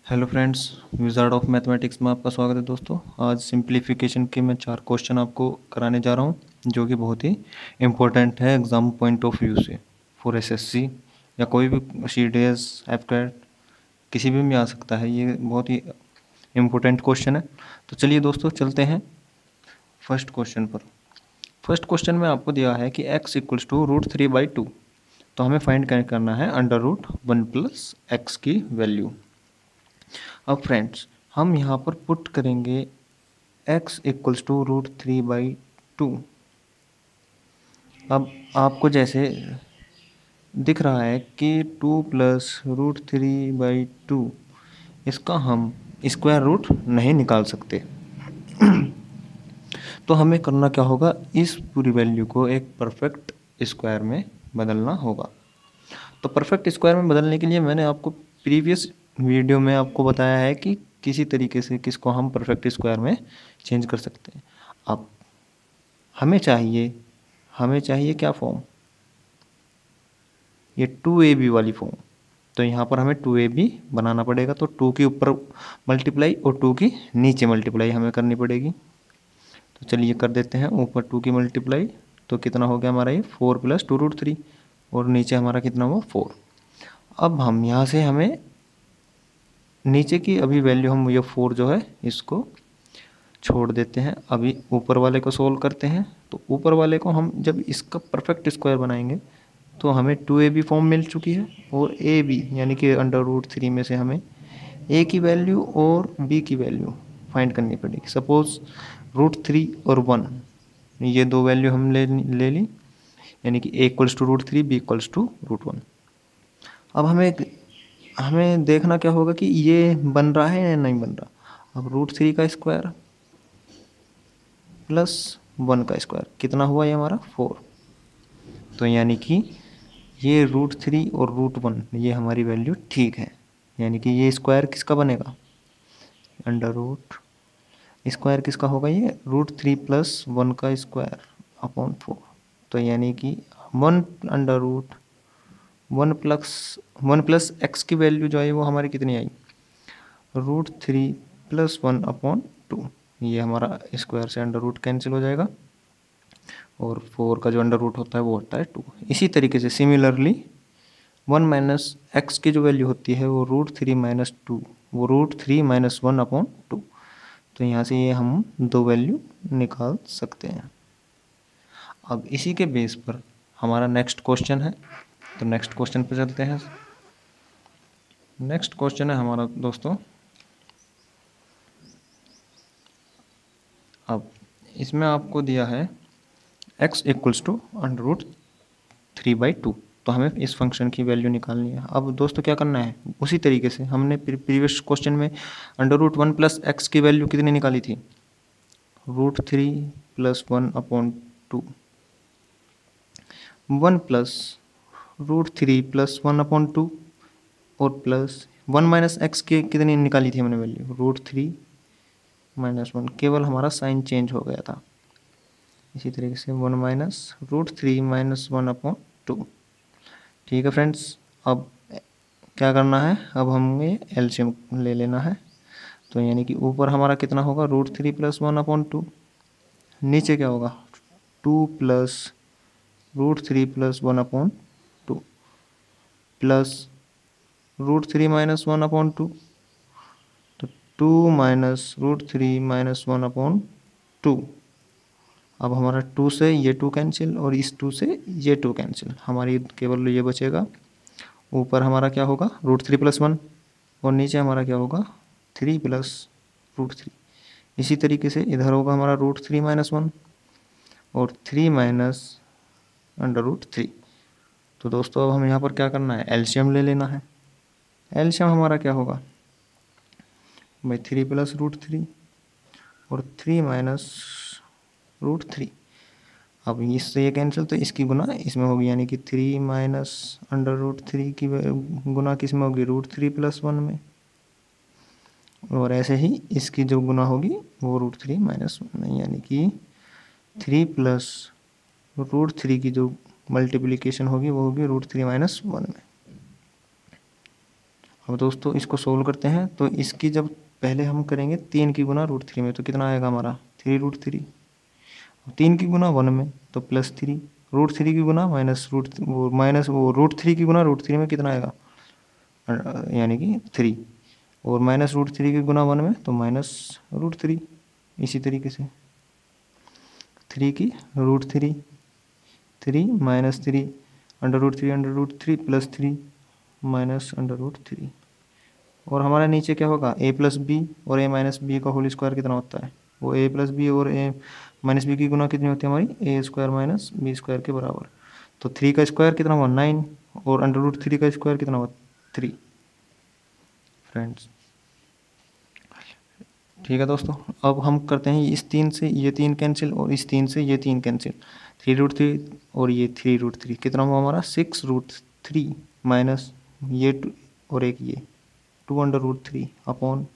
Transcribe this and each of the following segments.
Hello friends, wizard of mathematics में आपका स्वागत है दोस्तों। आज सिंप्लीफिकेशन के मैं 4 क्वेश्चन आपको कराने जा रहा हूँ जो कि बहुत ही इम्पोर्टेंट है एग्ज़ाम पॉइंट ऑफ व्यू से। फॉर एसएससी या कोई भी सीडीएस एफकेट किसी भी आ सकता है। ये बहुत ही इम्पोर्टेंट क्वेश्चन है। तो चलिए दोस्तों चलते हैं फर्स्ट क्वेश्चन पर। फर्स्ट क्वेश्चन में आपको दिया है कि x इक्वल्स टू √3/2। तो हमें फाइंड करना है √1 प्लस एक्स की वैल्यू। अब फ्रेंड्स हम यहाँ पर पुट करेंगे x इक्वल्स टू √3/2। अब आपको जैसे दिख रहा है कि 2 प्लस √3/2 इसका हम स्क्वायर रूट नहीं निकाल सकते। तो हमें करना क्या होगा, इस पूरी वैल्यू को एक परफेक्ट स्क्वायर में बदलना होगा। तो परफेक्ट स्क्वायर में बदलने के लिए मैंने आपको प्रीवियस वीडियो में आपको बताया है कि किसी तरीके से किसको हम परफेक्ट स्क्वायर में चेंज कर सकते हैं। अब हमें चाहिए क्या फॉर्म, ये 2ab वाली फॉर्म। तो यहाँ पर हमें 2ab बनाना पड़ेगा। तो 2 के ऊपर मल्टीप्लाई और 2 की नीचे मल्टीप्लाई हमें करनी पड़ेगी। तो चलिए कर देते हैं। ऊपर 2 की मल्टीप्लाई तो कितना हो गया हमारा, ये 4 प्लस 2√3 और नीचे हमारा कितना हुआ 4। अब हम यहाँ से हमें नीचे की अभी वैल्यू हम ये 4 जो है इसको छोड़ देते हैं। अभी ऊपर वाले को सोल्व करते हैं। तो ऊपर वाले को हम जब इसका परफेक्ट स्क्वायर बनाएंगे तो हमें 2ab फॉर्म मिल चुकी है और ab यानी कि √3 में से हमें a की वैल्यू और b की वैल्यू फाइंड करनी पड़ेगी। सपोज √3 और 1 ये दो वैल्यू हम ले ली, यानी कि a equals to √3 b equals to √1। अब हमें देखना क्या होगा कि ये बन रहा है या नहीं बन रहा। अब √3 का स्क्वायर प्लस 1 का स्क्वायर कितना हुआ, ये हमारा 4। तो यानी कि ये √3 और √1 ये हमारी वैल्यू ठीक है। यानी कि ये स्क्वायर किसका बनेगा, अंडर रूट स्क्वायर किसका होगा, ये √3 प्लस 1 का स्क्वायर अपॉन 4। तो यानी कि 1 प्लस एक्स की वैल्यू जो है वो हमारी कितनी आई, √3 प्लस 1 अपॉन 2। ये हमारा स्क्वायर से अंडर रूट कैंसिल हो जाएगा और 4 का जो अंडर रूट होता है वो होता है 2। इसी तरीके से सिमिलरली 1 माइनस एक्स की जो वैल्यू होती है वो √3 माइनस 2, वो √3 माइनस 1 अपॉन 2। तो यहाँ से ये हम दो वैल्यू निकाल सकते हैं। अब इसी के बेस पर हमारा नेक्स्ट क्वेश्चन है। तो नेक्स्ट क्वेश्चन पे चलते हैं। नेक्स्ट क्वेश्चन है हमारा दोस्तों, अब इसमें आपको दिया है x इक्वल्स टू √3/2। तो हमें इस फंक्शन की वैल्यू निकालनी है। अब दोस्तों क्या करना है, उसी तरीके से हमने प्रीवियस क्वेश्चन में √1 प्लस एक्स की वैल्यू कितनी निकाली थी, √3 plus 1 upon 2। 1 plus √3 plus 1 upon 2 और प्लस 1 माइनस एक्स की कितनी निकाली थी हमने वैल्यू, √3 माइनस 1। केवल हमारा साइन चेंज हो गया था। इसी तरीके से 1 माइनस √3 माइनस 1 अपॉन 2। ठीक है फ्रेंड्स, अब क्या करना है, अब हमें एलसीएम ले लेना है। तो यानी कि ऊपर हमारा कितना होगा, √3 प्लस 1 अपॉन 2। नीचे क्या होगा, 2 plus √3 plus 1 upon 2 plus √3 minus 1 upon 2। तो 2 माइनस √3 माइनस 1 अपॉन 2। अब हमारा 2 से ये 2 कैंसिल और इस 2 से ये 2 कैंसिल, हमारी केवल ये बचेगा। ऊपर हमारा क्या होगा, √3 प्लस 1 और नीचे हमारा क्या होगा 3 प्लस √3। इसी तरीके से इधर होगा हमारा √3 माइनस 1 और 3 माइनस √3। तो दोस्तों अब हमें यहाँ पर क्या करना है, एलसीएम ले लेना है। एलसीएम हमारा क्या होगा भाई, 3 प्लस √3 और 3 माइनस √3। अब इससे ये कैंसिल तो इसकी गुना इसमें होगी, यानी कि 3 माइनस √3 की गुना किस में होगी, √3 प्लस 1 में। और ऐसे ही इसकी जो गुना होगी वो √3 माइनस 1 में, यानी कि 3 प्लस √3 की जो मल्टीप्लिकेशन होगी वो होगी √3 माइनस 1 में। अब दोस्तों इसको सोल्व करते हैं, तो इसकी जब पहले हम करेंगे 3 की गुना √3 में, तो कितना आएगा हमारा 3√3। 3 की गुना 1 में तो +3, √3 की गुना √3 की गुना √3 में कितना आएगा, यानी कि 3, और -√3 की गुना 1 में तो -√3। इसी तरीके से 3 की √3, 3 -3, √3 +3 -√3। और हमारा नीचे क्या होगा, a+b और a-b का होल स्क्वायर कितना होता है, वो a+b और a-b की गुना कितनी होती है हमारी, a² - b² के बराबर। तो 3 का स्क्वायर कितना हुआ 9, और √3 का स्क्वायर कितना हुआ 3 फ्रेंड्स। ठीक है दोस्तों, अब हम करते हैं इस 3 से ये 3 कैंसिल, और इस 3 से ये 3 कैंसिल। 3√3 और ये 3√3 कितना हुआ हमारा 6√3 माइनस ये 2 और एक ये 2√3 अपॉन,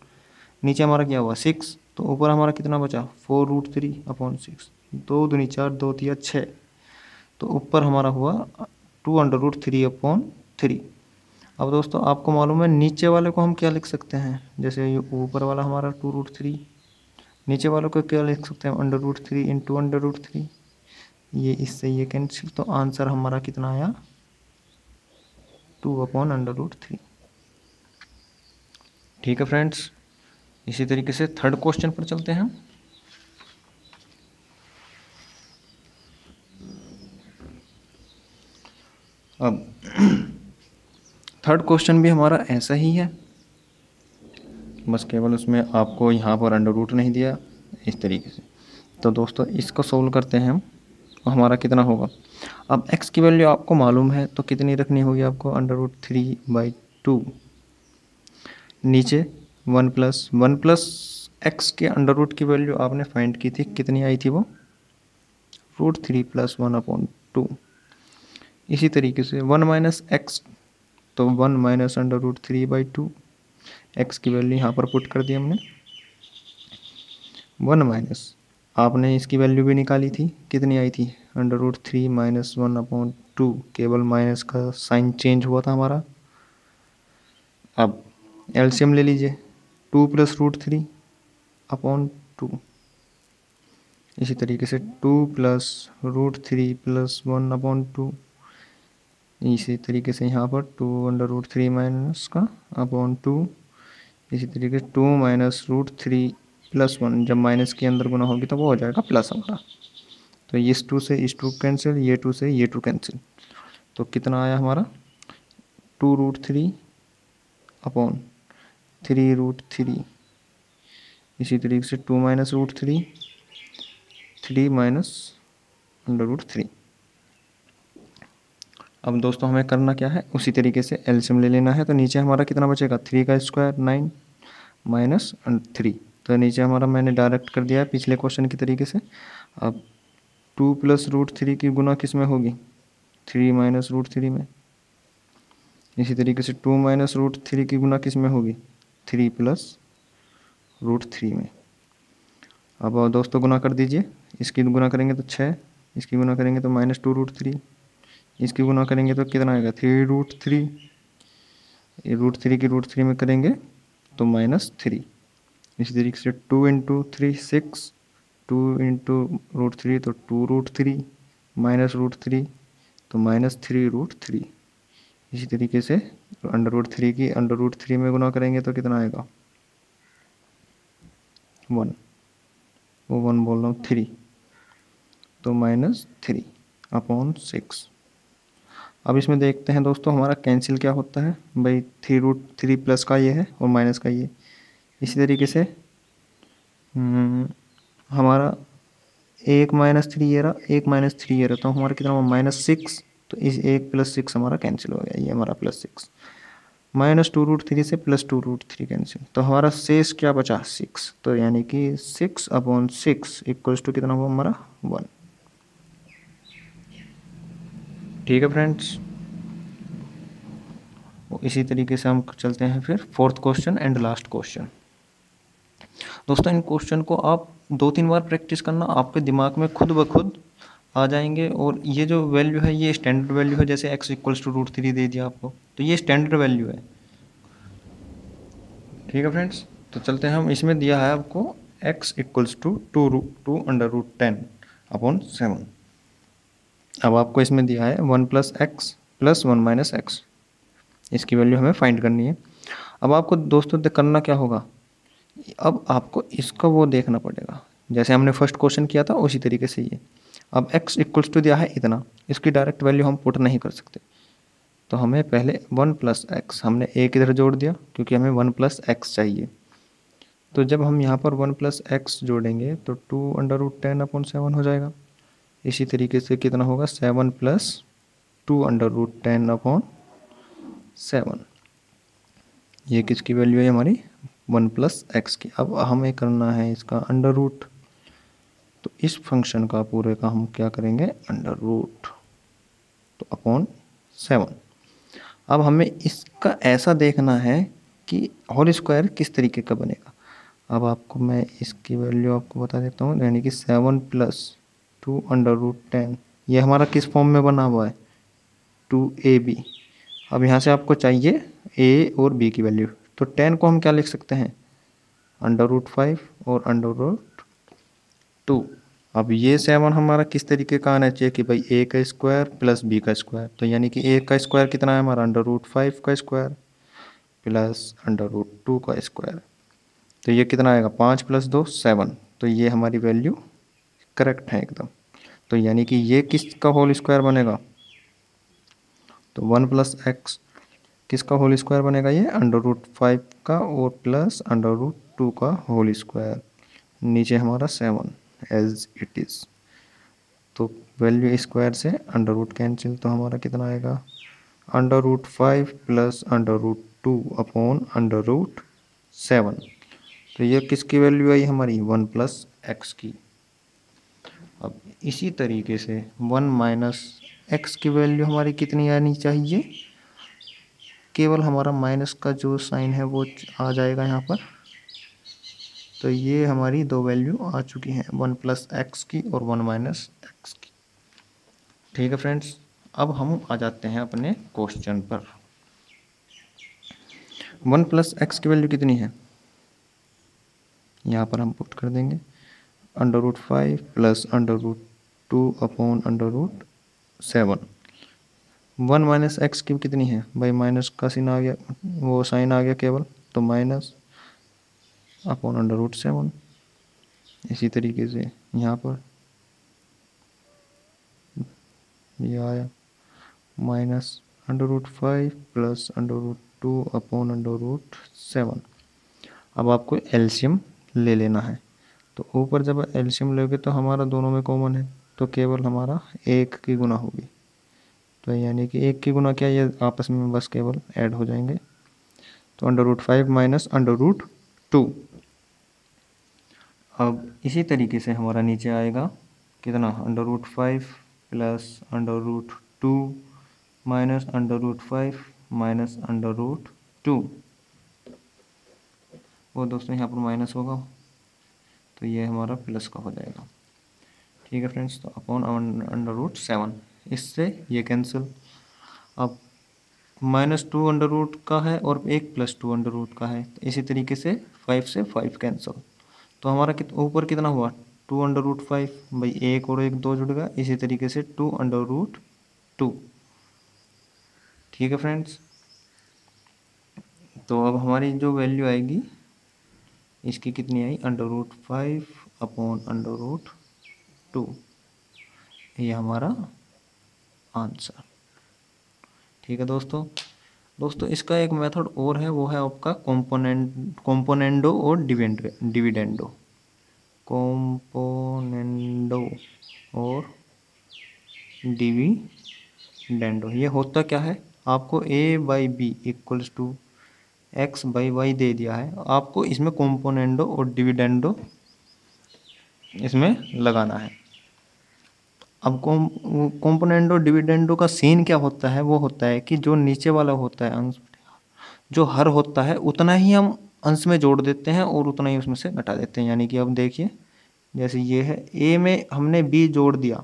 नीचे हमारा क्या हुआ 6, तो ऊपर हमारा कितना बचा 4√3 अपॉन 6। 2 दूनी 4, 2 तिया 6, तो ऊपर हमारा हुआ 2√3 अपॉन 3। अब दोस्तों आपको मालूम है नीचे वाले को हम क्या लिख सकते हैं, जैसे ये ऊपर वाला हमारा 2√3, नीचे वालों को क्या लिख सकते हैं √3 इंटू √3, ये इससे ये कैंसिल, तो आंसर हमारा कितना आया 2 अपॉन √3। ठीक है फ्रेंड्स, इसी तरीके से थर्ड क्वेश्चन पर चलते हैं। अब थर्ड क्वेश्चन भी हमारा ऐसा ही है, बस केवल उसमें आपको यहाँ पर √ नहीं दिया इस तरीके से। तो दोस्तों इसको सोल्व करते हैं हम, तो हमारा कितना होगा। अब x की वैल्यू आपको मालूम है तो कितनी रखनी होगी आपको √3/2, नीचे 1 + x के √ की वैल्यू आपने फाइंड की थी, कितनी आई थी वो √3 + 1/2। इसी तरीके से 1 - x, तो 1 - √3/2, x की वैल्यू यहाँ पर पुट कर दी हमने। 1 माइनस आपने इसकी वैल्यू भी निकाली थी, कितनी आई थी √3 - 1/2, केवल माइनस का साइन चेंज हुआ था हमारा। अब एलसीएम ले लीजिए, 2 + √3/2, इसी तरीके से 2 + √3 + 1/2, इसी तरीके से यहाँ पर 2√3 माइनस का अपॉन 2, इसी तरीके से 2 - √3 + 1, जब माइनस के अंदर गुना होगी तो वो हो जाएगा प्लस हमारा। तो इस 2 से इस 2 कैंसिल, ये 2 से ये 2 कैंसिल, तो कितना आया हमारा 2√3 अपॉन 3√3, इसी तरीके से 2 - √3, 3 - √3। अब दोस्तों हमें करना क्या है, उसी तरीके से एलसीएम ले लेना है। तो नीचे हमारा कितना बचेगा 3 का स्क्वायर 9 माइनस 3, तो नीचे हमारा मैंने डायरेक्ट कर दिया है पिछले क्वेश्चन की तरीके से। अब 2 + √3 की गुना किस में होगी 3 - √3 में, इसी तरीके से 2 - √3 की गुना किस में होगी 3 + √3 में। अब दोस्तों गुना कर दीजिए, इसकी गुना करेंगे तो 6, इसकी गुना करेंगे तो -2√3, इसकी गुना करेंगे तो कितना आएगा 3√3, √3 की √3 में करेंगे तो -3, इसी तरीके से 2 × 3 6, 2 × √3 तो 2√3, -√3 तो -3√3, इसी तरीके से √3 की √3 में गुना करेंगे तो कितना आएगा 1, वो 1 बोल रहा हूँ 3, तो -3/6। अब इसमें देखते हैं दोस्तों हमारा कैंसिल क्या होता है भाई, 3√3 प्लस का ये है और माइनस का ये, इसी तरीके से हमारा 1 - 3 ये रहा, 1 - 3 ये रहा, तो हमारा कितना हुआ -6, तो इस 1 + 6 हमारा कैंसिल हो गया, ये हमारा +6, -2√3 से +2√3 कैंसिल, तो हमारा शेष क्या बचा 6, तो यानी कि 6/6 = कितना हुआ हमारा 1। ठीक है फ्रेंड्स, इसी तरीके से हम चलते हैं फिर fourth question and last question. दोस्तों इन क्वेश्चन को आप 2-3 बार प्रैक्टिस करना, आपके दिमाग में खुद ब खुद आ जाएंगे। और ये जो वैल्यू है ये स्टैंडर्ड वैल्यू है, जैसे x = √3 दे दिया आपको, तो ये स्टैंडर्ड वैल्यू है। ठीक है फ्रेंड्स, तो चलते हैं हम। इसमें दिया है आपको x इक्वल्स टू 2√10/7। अब आपको इसमें दिया है 1+x+1 - x, इसकी वैल्यू हमें फाइंड करनी है। अब आपको दोस्तों करना क्या होगा, अब आपको इसका वो देखना पड़ेगा, जैसे हमने फर्स्ट क्वेश्चन किया था उसी तरीके से ये। अब x इक्वल्स टू दिया है इतना, इसकी डायरेक्ट वैल्यू हम पुट नहीं कर सकते, तो हमें पहले 1+x, हमने एक इधर जोड़ दिया क्योंकि हमें 1+x चाहिए। तो जब हम यहाँ पर 1+x जोड़ेंगे तो 2√10/7 हो जाएगा। इसी तरीके से कितना होगा, 7+2√10/7। ये किसकी वैल्यू है हमारी, 1+x की। अब हमें करना है इसका अंडर रूट, तो इस फंक्शन का पूरे का हम क्या करेंगे, अंडर रूट तो अपॉन 7। अब हमें इसका ऐसा देखना है कि होल स्क्वायर किस तरीके का बनेगा। अब आपको मैं इसकी वैल्यू आपको बता देता हूँ, यानी कि 7+2√10, ये हमारा किस फॉर्म में बना हुआ है, 2ab। अब यहाँ से आपको चाहिए a और b की वैल्यू, तो 10 को हम क्या लिख सकते हैं, √5 और √2। अब ये 7 हमारा किस तरीके का आना चाहिए कि भाई a का स्क्वायर प्लस b का स्क्वायर, तो यानी कि a का स्क्वायर कितना है हमारा, √5 का स्क्वायर प्लस √2 का स्क्वायर, तो ये कितना आएगा, 5 + 2 7। तो ये हमारी वैल्यू करेक्ट है एकदम। तो यानी कि ये किसका होल स्क्वायर बनेगा, तो 1+x किसका होल स्क्वायर बनेगा, ये √5 का और प्लस √2 का होल स्क्वायर, नीचे हमारा 7 एज इट इज़। तो वैल्यू स्क्वायर से अंडर रूट कैंसिल, तो हमारा कितना आएगा, √5 + √2/√7। तो ये किसकी वैल्यू आई हमारी, 1+x की। अब इसी तरीके से 1 - x की वैल्यू हमारी कितनी आनी चाहिए, केवल हमारा माइनस का जो साइन है वो आ जाएगा यहाँ पर। तो ये हमारी दो वैल्यू आ चुकी हैं, 1+x की और 1 - x की। ठीक है फ्रेंड्स, अब हम आ जाते हैं अपने क्वेश्चन पर। 1+x की वैल्यू कितनी है, यहाँ पर हम पुट कर देंगे √5 + √2/√7। 1 - x की कितनी है भाई, माइनस का साइन आ गया, वो साइन आ गया केवल, तो -/√7। इसी तरीके से यहाँ पर ये आया -√5 + √2/√7। अब आपको एलसीएम ले लेना है, तो ऊपर जब एलसीएम लोगे तो हमारा दोनों में कॉमन है, तो केवल हमारा एक की गुना होगी, तो यानी कि एक की गुना क्या, ये आपस में बस केवल ऐड हो जाएंगे, तो √5 - √2। अब इसी तरीके से हमारा नीचे आएगा कितना, √5 + √2 -√5 -√2। वो दोस्तों यहाँ पर माइनस होगा, तो ये हमारा प्लस का हो जाएगा। ठीक है फ्रेंड्स, तो अपॉन √7, इससे ये कैंसिल। अब -2 अंडर रूट का है और एक +2 अंडर रूट का है, तो इसी तरीके से 5 से 5 कैंसिल, तो हमारा ऊपर कितना हुआ, 2√5, भाई एक और एक दो जुड़ गया, इसी तरीके से 2√2। ठीक है फ्रेंड्स, तो अब हमारी जो वैल्यू आएगी इसकी कितनी आई, √5/√2, ये हमारा आंसर। ठीक है दोस्तों इसका एक मेथड और है, वो है आपका कॉम्पोनेंडो और डिविडेंडो। कॉम्पोनेंडो और डिविडेंडो, ये होता क्या है, आपको a/b = x/y दे दिया है, आपको इसमें कॉम्पोनेंडो और डिविडेंडो इसमें लगाना है। अब कॉम्पोनेंडो डिविडेंडो का सीन क्या होता है, वो होता है कि जो नीचे वाला होता है अंश, जो हर होता है उतना ही हम अंश में जोड़ देते हैं और उतना ही उसमें से घटा देते हैं। यानी कि अब देखिए, जैसे ये है, ए में हमने बी जोड़ दिया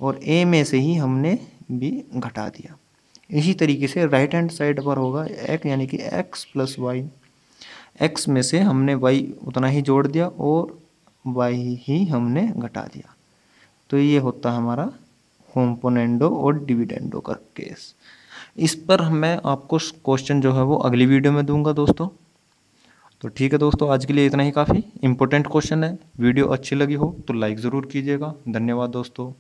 और ए में से ही हमने बी घटा दिया। इसी तरीके से राइट हैंड साइड पर होगा एक, यानी कि x + y x में से हमने y उतना ही जोड़ दिया और y ही हमने घटा दिया। तो ये होता है हमारा कॉम्पोनेंडो और डिविडेंडो का केस। इस पर मैं आपको क्वेश्चन जो है वो अगली वीडियो में दूंगा दोस्तों। तो ठीक है दोस्तों, आज के लिए इतना ही काफ़ी इंपॉर्टेंट क्वेश्चन है। वीडियो अच्छी लगी हो तो लाइक ज़रूर कीजिएगा। धन्यवाद दोस्तों।